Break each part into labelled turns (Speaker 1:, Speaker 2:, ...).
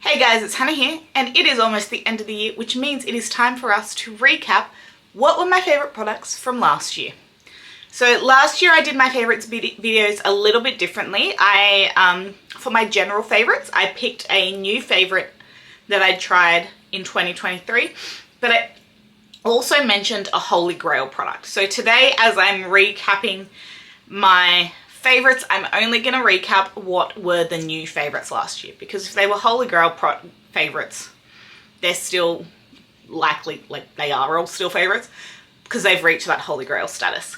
Speaker 1: Hey guys, it's Hannah here, and it is almost the end of the year, which means it is time for us to recap what were my favourite products from last year. So last year I did my favourites videos a little bit differently. For my general favourites, I picked a new favourite that I tried in 2023, but I also mentioned a Holy Grail product. So today, as I'm recapping my favourites, I'm only going to recap what were the new favourites last year, because if they were Holy Grail favourites, they're still likely, like they are all still favourites, because they've reached that Holy Grail status.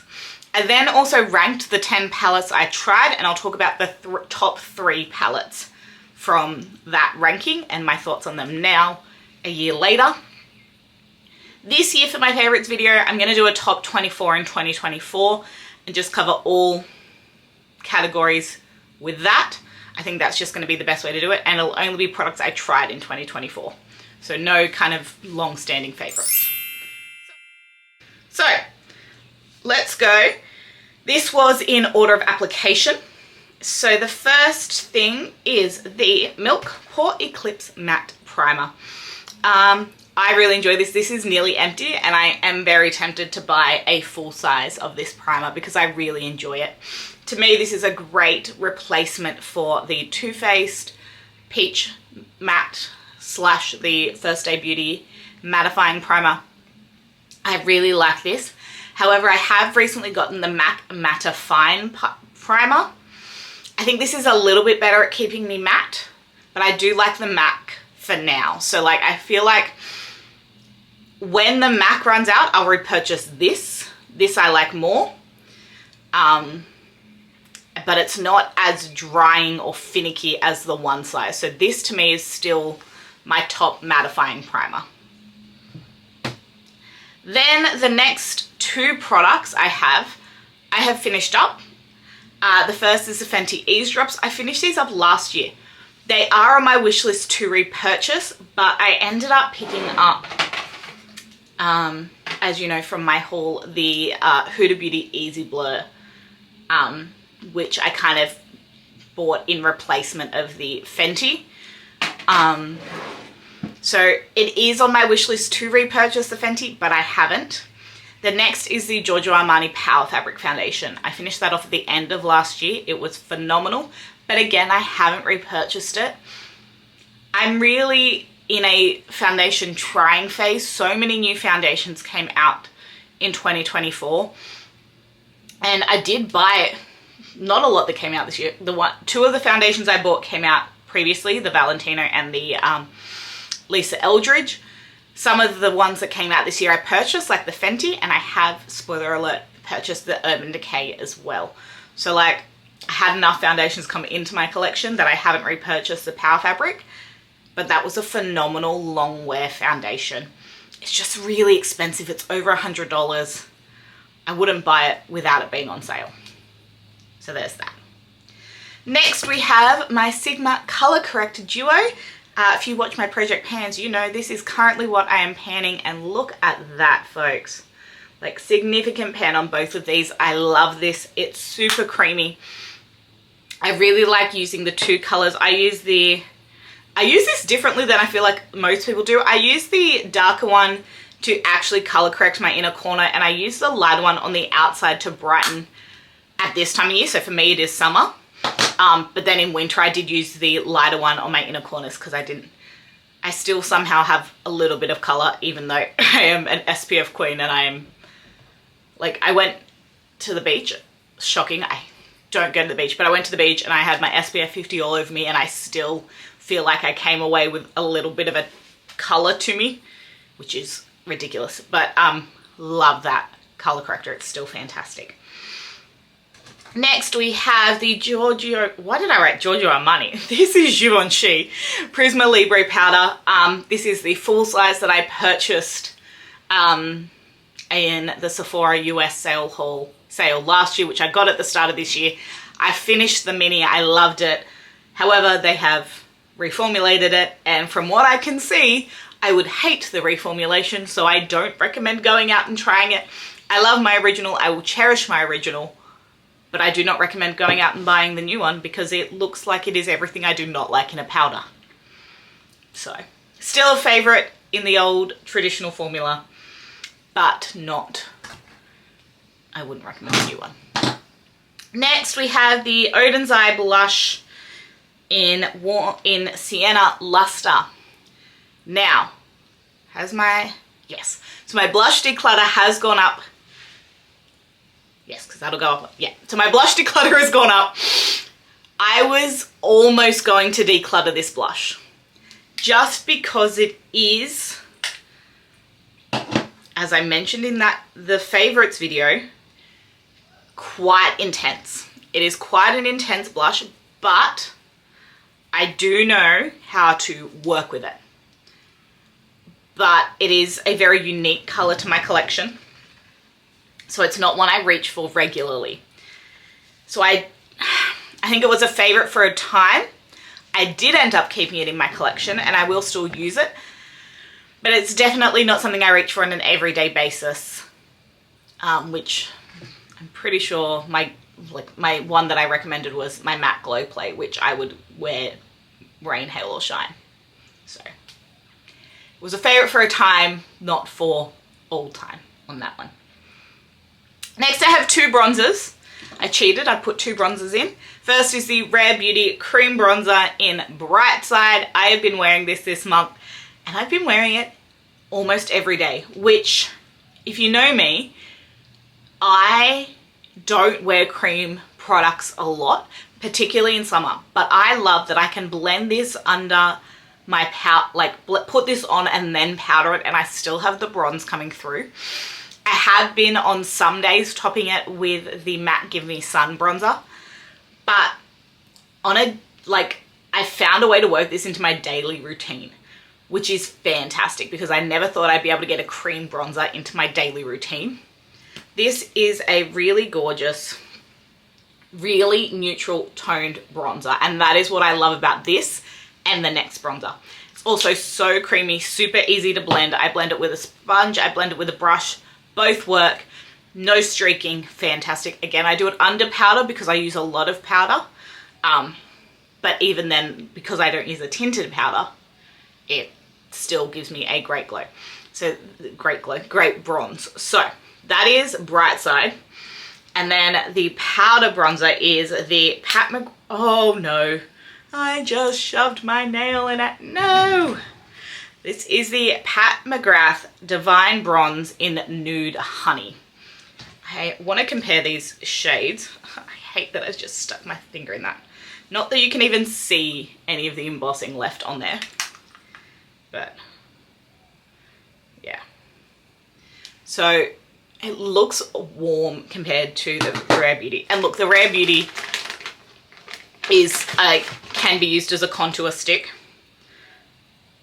Speaker 1: I then also ranked the 10 palettes I tried, and I'll talk about the top 3 palettes from that ranking and my thoughts on them now, a year later. This year for my favourites video, I'm going to do a top 24 in 2024 and just cover all categories with that. I think that's just going to be the best way to do it, and it'll only be products I tried in 2024. So no kind of long-standing favourites. So let's go. This was in order of application. So the first thing is the Milk Pore Eclipse Matte Primer. I really enjoy this. This is nearly empty, and I am very tempted to buy a full size of this primer because I really enjoy it. To me, this is a great replacement for the Too Faced Peach Matte / the First Day Beauty Mattifying Primer. I really like this. However, I have recently gotten the MAC Mattifying Primer. I think this is a little bit better at keeping me matte, but I do like the MAC for now. So like, I feel like when the MAC runs out, I'll repurchase this. This I like more. But it's not as drying or finicky as the one size. So this to me is still my top mattifying primer. Then the next 2 products I have finished up. The first is the Fenty Ease Drops. I finished these up last year. They are on my wish list to repurchase, but I ended up picking up, as you know from my haul, the Huda Beauty Easy Blur, which I kind of bought in replacement of the Fenty. So it is on my wish list to repurchase the Fenty, but I haven't. The next is the Giorgio Armani Power Fabric Foundation. I finished that off at the end of last year. It was phenomenal, but again, I haven't repurchased it. I'm really in a foundation trying phase. So many new foundations came out in 2024, and I did buy not a lot that came out this year. 2 of the foundations I bought came out previously, the Valentino and the Lisa Eldridge. Some of the ones that came out this year I purchased, like the Fenty, and I have, spoiler alert, purchased the Urban Decay as well. So like, I had enough foundations come into my collection that I haven't repurchased the Power Fabric, but that was a phenomenal long wear foundation. It's just really expensive. It's over $100. I wouldn't buy it without it being on sale. So there's that. Next we have my Sigma Color Correct Duo. If you watch my project pans, you know this is currently what I am panning, and look at that, folks. Like, significant pan on both of these. I love this. It's super creamy. I really like using the 2 colors. I use this differently than I feel like most people do. I use the darker one to actually color correct my inner corner, and I use the lighter one on the outside to brighten at this time of year. So for me, it is summer. But then in winter, I did use the lighter one on my inner corners because I still somehow have a little bit of color, even though I am an SPF queen, and I am, like, I went to the beach. Shocking. I don't go to the beach, but I went to the beach and I had my SPF 50 all over me, and I still feel like I came away with a little bit of a color to me, which is ridiculous. But love that color corrector. It's still fantastic. Next we have the Giorgio, why did I write Giorgio Armani? This is Givenchy Prisma Libre Powder. This is the full size that I purchased in the Sephora US sale last year, which I got at the start of this year. I finished the mini, I loved it. However, they have reformulated it, and from what I can see, I would hate the reformulation, so I don't recommend going out and trying it. I love my original, I will cherish my original, but I do not recommend going out and buying the new one because it looks like it is everything I do not like in a powder. So, still a favourite in the old traditional formula, but not, I wouldn't recommend a new one. Next, we have the Odin's Eye blush in Sienna Luster. Now, so my blush declutter has gone up. Yes, because that'll go up. Yeah, so my blush declutter has gone up. I was almost going to declutter this blush just because it is, as I mentioned in the favorites video, quite intense. It is quite an intense blush, but I do know how to work with it. But it is a very unique color to my collection, so it's not one I reach for regularly. So I think it was a favorite for a time. I did end up keeping it in my collection and I will still use it, but it's definitely not something I reach for on an everyday basis, which I'm pretty sure my one that I recommended was my matte glow play, which I would wear rain, hail or shine. So it was a favorite for a time, not for all time on that one. Next I have two bronzers. I cheated, I put two bronzers in. First is the Rare Beauty Cream Bronzer in Bright Side. I have been wearing this month and I've been wearing it almost every day, which, if you know me, I don't wear cream products a lot, particularly in summer, but I love that I can blend this under my put this on and then powder it and I still have the bronze coming through. I have been on some days topping it with the Matte Give Me Sun bronzer, but I found a way to work this into my daily routine, which is fantastic because I never thought I'd be able to get a cream bronzer into my daily routine. This is a really gorgeous, really neutral toned bronzer, and that is what I love about this and the next bronzer. It's also so creamy, super easy to blend. I blend it with a sponge, I blend it with a brush. Both work, no streaking, fantastic. Again, I do it under powder because I use a lot of powder. But even then, because I don't use a tinted powder, it still gives me a great glow. So great bronze. So that is Bright Side. And then the powder bronzer is the oh no, I just shoved my nail in it, no. This is the Pat McGrath Divine Bronze in Nude Honey. I want to compare these shades. I hate that I just stuck my finger in that. Not that you can even see any of the embossing left on there, but yeah. So it looks warm compared to the Rare Beauty. And look, the Rare Beauty is can be used as a contour stick.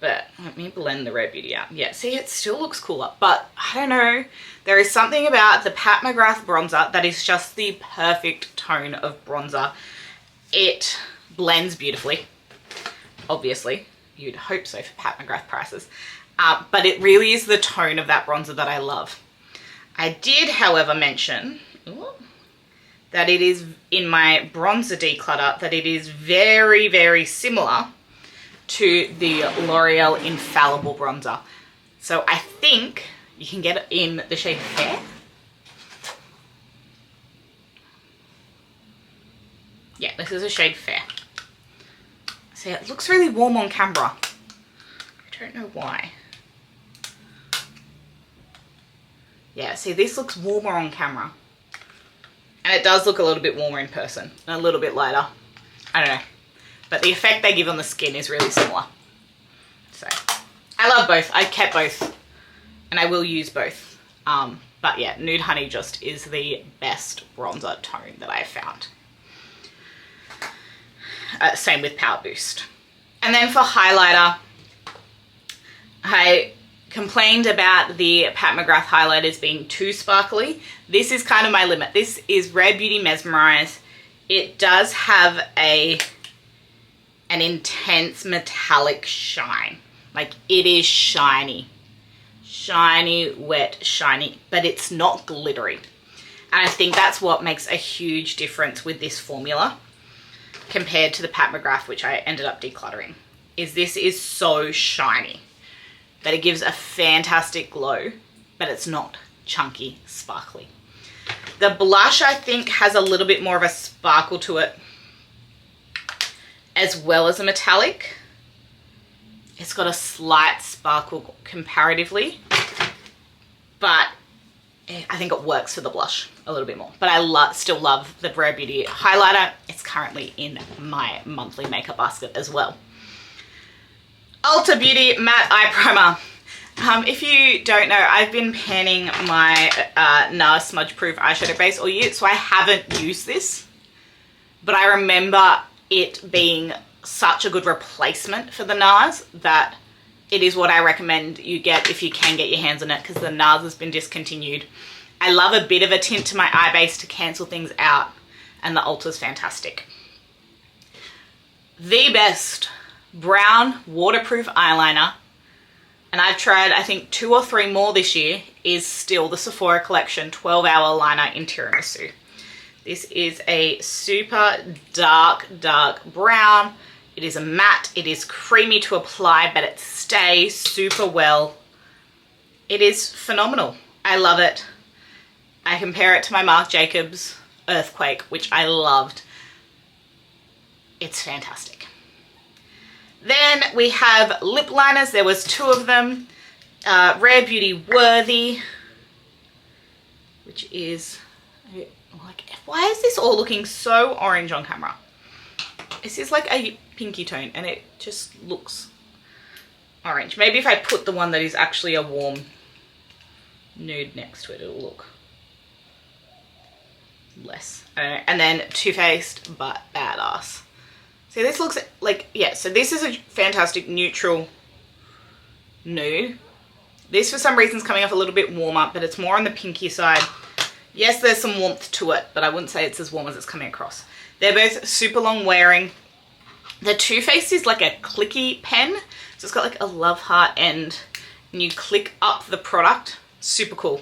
Speaker 1: But let me blend the Rare Beauty out. Yeah, see, it still looks cooler. But I don't know. There is something about the Pat McGrath bronzer that is just the perfect tone of bronzer. It blends beautifully. Obviously, you'd hope so for Pat McGrath prices. But it really is the tone of that bronzer that I love. I did, however, mention that it is in my bronzer declutter that it is very, very similar to the L'Oreal Infallible bronzer. So I think you can get it in the shade Fair. Yeah, this is a shade Fair. See, it looks really warm on camera. I don't know why. Yeah, see, this looks warmer on camera. And it does look a little bit warmer in person, and a little bit lighter. I don't know. But the effect they give on the skin is really similar. So, I love both. I kept both. And I will use both. But yeah, Nude Honey just is the best bronzer tone that I've found. Same with Power Boost. And then for highlighter, I complained about the Pat McGrath highlighters being too sparkly. This is kind of my limit. This is Rare Beauty Mesmerize. It does have an intense metallic shine. Like, it is shiny. Shiny, wet, shiny, but it's not glittery. And I think that's what makes a huge difference with this formula compared to the Pat McGrath, which I ended up decluttering. is this is so shiny that it gives a fantastic glow, but it's not chunky, sparkly. The blush, I think, has a little bit more of a sparkle to it, as well as a metallic. It's got a slight sparkle comparatively, but I think it works for the blush a little bit more. But I still love the Rare Beauty highlighter. It's currently in my monthly makeup basket as well. Ulta Beauty Matte Eye Primer. If you don't know, I've been panning my NARS Smudge Proof eyeshadow base all year, so I haven't used this. But I remember it being such a good replacement for the NARS that it is what I recommend you get if you can get your hands on it, because the NARS has been discontinued. I love a bit of a tint to my eye base to cancel things out, and the Ulta's fantastic. The best brown waterproof eyeliner, and I've tried I think 2 or 3 more this year, is still the Sephora Collection 12-Hour Liner in Tiramisu. This is a super dark brown. It is a matte. It is creamy to apply, but it stays super well. It is phenomenal. I love it. I compare it to my Marc Jacobs Earthquake, which I loved. It's fantastic. Then we have lip liners. There was 2 of them. Rare Beauty Worthy, which is like, why is this all looking so orange on camera? This is like a pinky tone and it just looks orange. Maybe if I put the one that is actually a warm nude next to it, it'll look less. I don't know. And then Too Faced but Badass. See, this looks like, yeah, so this is a fantastic neutral nude. This for some reason is coming off a little bit warmer, but it's more on the pinky side. Yes, there's some warmth to it, but I wouldn't say it's as warm as it's coming across. They're both super long wearing. The Too Faced is like a clicky pen. So it's got like a love heart end and you click up the product. Super cool.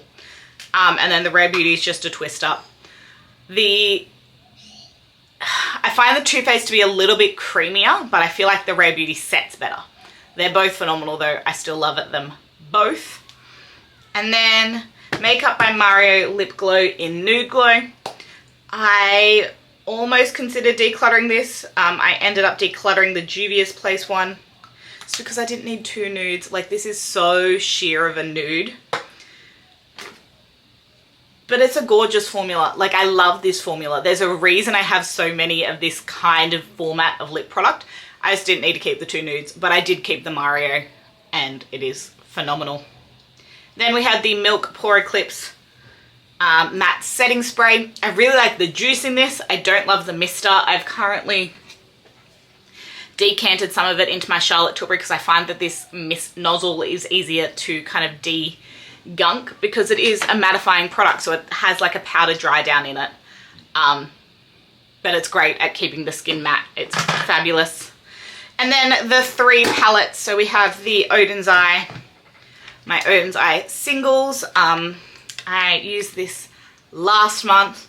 Speaker 1: And then the Rare Beauty is just a twist up. I find the Too Faced to be a little bit creamier, but I feel like the Rare Beauty sets better. They're both phenomenal though. I still love them both. And then Makeup by Mario Lip Glow in Nude Glow. I almost considered decluttering this. I ended up decluttering the Juvia's Place one. It's because I didn't need 2 nudes. Like, this is so sheer of a nude. But it's a gorgeous formula. Like, I love this formula. There's a reason I have so many of this kind of format of lip product. I just didn't need to keep the 2 nudes, but I did keep the Mario and it is phenomenal. Then we had the Milk Pore Eclipse matte setting spray. I really like the juice in this. I don't love the mister. I've currently decanted some of it into my Charlotte Tilbury because I find that this mist nozzle is easier to kind of de-gunk because it is a mattifying product, so it has like a powder dry down in it. But it's great at keeping the skin matte. It's fabulous. And then the 3 palettes. So we have the Odin's Eye, my Odin's Eye singles. I used this last month.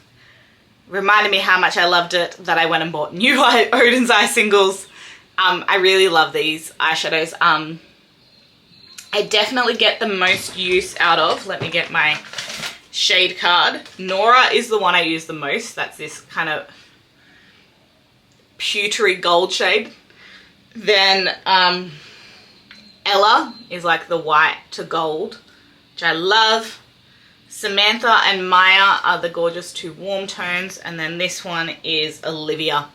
Speaker 1: Reminded me how much I loved it that I went and bought new Odin's Eye singles. I really love these eyeshadows. I definitely get the most use out of, let me get my shade card. Nora is the one I use the most. That's this kind of pewtery gold shade. Then Ella is like the white to gold, which I love. Samantha and Maya are the gorgeous 2 warm tones. And then this one is Olivia,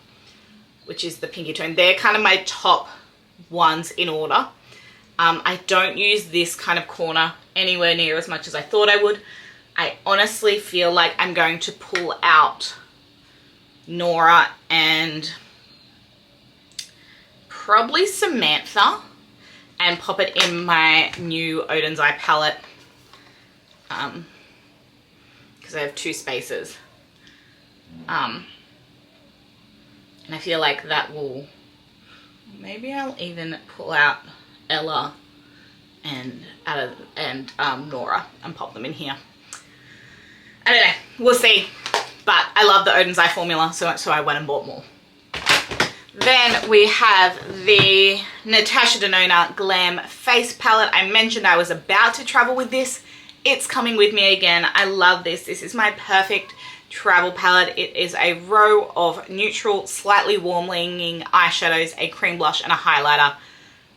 Speaker 1: which is the pinky tone. They're kind of my top ones in order. I don't use this kind of corner anywhere near as much as I thought I would. I honestly feel like I'm going to pull out Nora and probably Samantha and pop it in my new Odin's Eye palette because I have 2 spaces. And I feel like that will, maybe I'll even pull out Ella and Nora and pop them in here. I don't know, we'll see. But I love the Odin's Eye formula, so I went and bought more. Then we have the Natasha Denona Glam Face Palette. I mentioned I was about to travel with this. It's coming with me again. I love this. This is my perfect travel palette. It is a row of neutral, slightly warm-leaning eyeshadows, a cream blush, and a highlighter.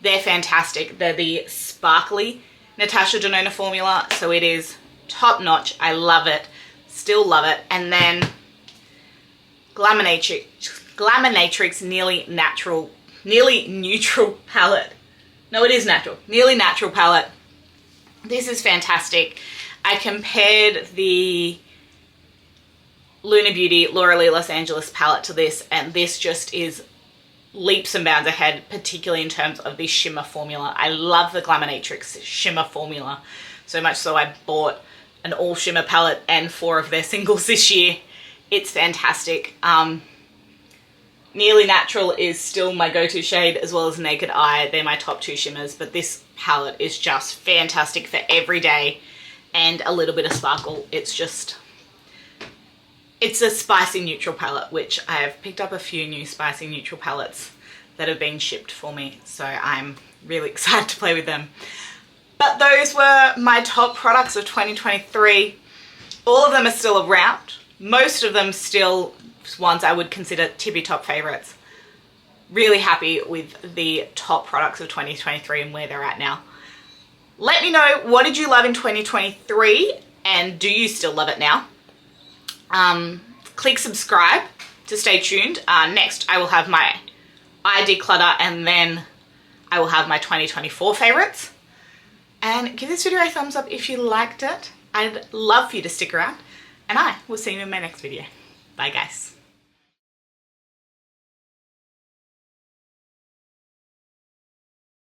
Speaker 1: They're fantastic. They're the sparkly Natasha Denona formula, so it is top-notch. I love it. Still love it. And then Glaminatrix Nearly Neutral Palette. No, it is natural. Nearly Natural Palette. This is fantastic. I compared the Luna Beauty Laura Lee Los Angeles palette to this, and this just is leaps and bounds ahead, particularly in terms of the shimmer formula. I love the Glaminatrix shimmer formula, so much so I bought an all shimmer palette and 4 of their singles this year. It's fantastic. Nearly Natural is still my go-to shade, as well as Naked Eye. They're my top 2 shimmers, but this palette is just fantastic for every day and a little bit of sparkle. It's a spicy neutral palette, which I have picked up a few new spicy neutral palettes that have been shipped for me, so I'm really excited to play with them. But those were my top products of 2023. All of them are still around. Most of them still ones I would consider tippy top favorites. Really happy with the top products of 2023 and where they're at now. Let me know, what did you love in 2023 and do you still love it now? Click subscribe to stay tuned. Next I will have my eye declutter, and then I will have my 2024 favorites. And give this video a thumbs up if you liked it. I'd love for you to stick around, and I will see you in my next video. Bye guys.